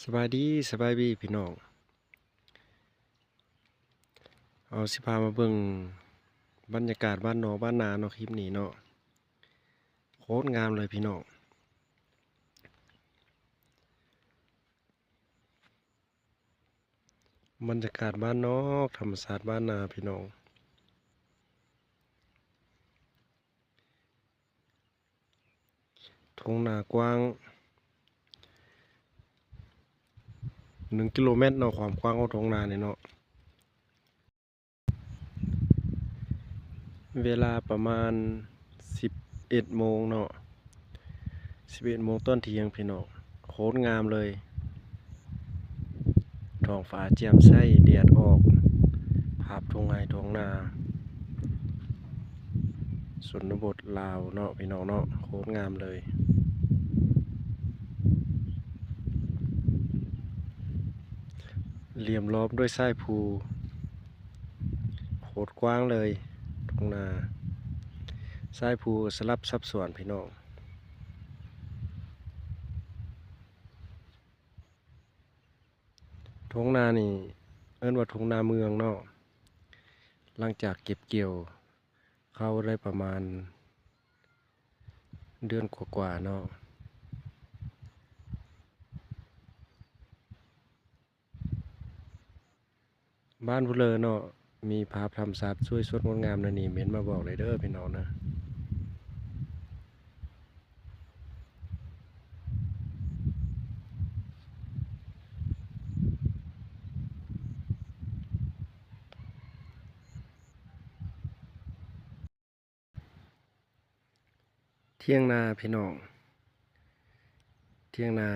สบายดีพี่น้องเอาสิพามาเบิ่งบรรยากาศบ้านนอกบ้านนาเนาะคลิปนี้เนาะโคตรงามเลยพี่น้องบรรยากาศบ้านนอกธรรมชาติบ้านนาพี่น้องทุ่งนากว้าง1 กิโลเมตรเนาะความกว้างของทุ่งนาเนี่ยเนาะเวลาประมาณ11 โมงเนาะ11 โมงต้นเที่ยงพี่น้องโคตรงามเลยท้องฟ้าแจ่มใสแดดออกภาพทุ่งไร่ทุ่งนาชนบทลาวเนาะพี่น้องเนาะโคตรงามเลยเหลี่ยมล้อมด้วยทรายภูโคตรกว้างเลยทุ่งนาทรายภูสลับซับซ้อนพี่น้องทุ่งนานี่เอิ้นว่าทุ่งนาเมืองเนาะหลังจากเก็บเกี่ยวเข้าได้ประมาณเดือนกว่าๆเนาะบ้านผู้เลอเนาะมีภาพธรรมชาติสวยสดงดงามนั่นนี่เม้นมาบอกเลยเด้อพี่น้องนะเที่ยงนาพี่น้องเที่ยงนา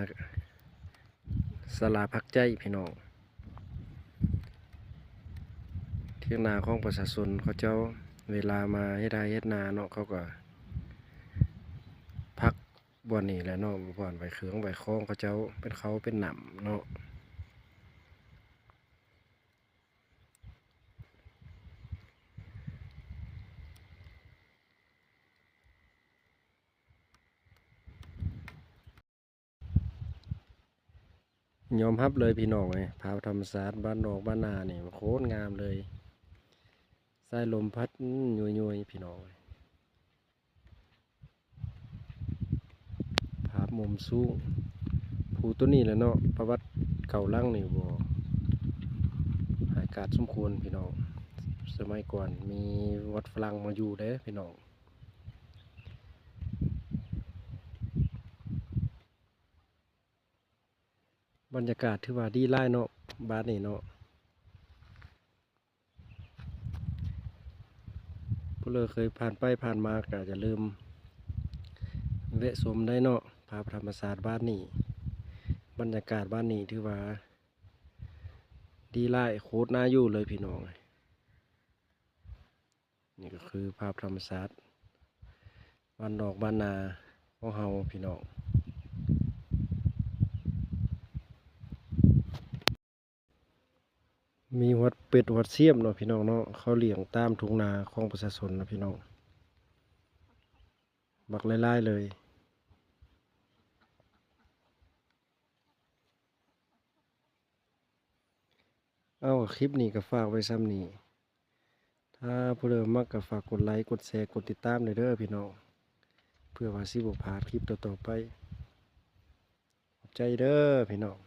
ศาลาพักใจพี่น้องเที่ยงนาของประชาชนเขาเจ้าเวลามาเฮ็ดไร่เฮ็ดนาเนาะเขาก็พักบ่อนนี้แหละเนาะบ่อนไว้เครื่องไว้คล้องเขาเจ้าเป็นเขาเป็นหนำเนาะยอมรับเลยพี่น้องภาพธรรมชาติบ้านนอกบ้านนานี่โคตรงามเลยสายลมพัดยุยๆพี่น้องภาพมุมสูงภูตัวนี้แหละเนาะประวัติเก่าลังนี่บ่หายกาดสมควรพี่น้องสมัยก่อนมีวัดฝรั่งมาอยู่เด้พี่น้องบรรยากาศถือว่าดีหลายเนาะบ้านนี้เนาะผู้เลอเคยผ่านไปผ่านมาก็จะลืมแวะชมได้เนาะภาพธรรมชาติบ้านนี้บรรยากาศบ้านนี้ถือว่าดีหลายโคตรน่าอยู่เลยพี่น้องนี่ก็คือภาพธรรมชาติบ้านนอกบ้านนาของเฮาพี่น้องมีวัดเป็ดวัดเสียมเนาะพี่น้องเนาะเขาเลี้ยงตามทุ่งนาของประชาชนนะพี่น้องบักไล่ๆเลยเอาคลิปนี้ก็ฝากไว้ซ้ำนี้ถ้าผู้เริ่มมักก็ฝากกดไลค์กดแชร์กดติดตามเลยเด้อพี่น้องเพื่อว่าสิบ่พลาดคลิปต่อๆไปขอบใจเด้อพี่น้อง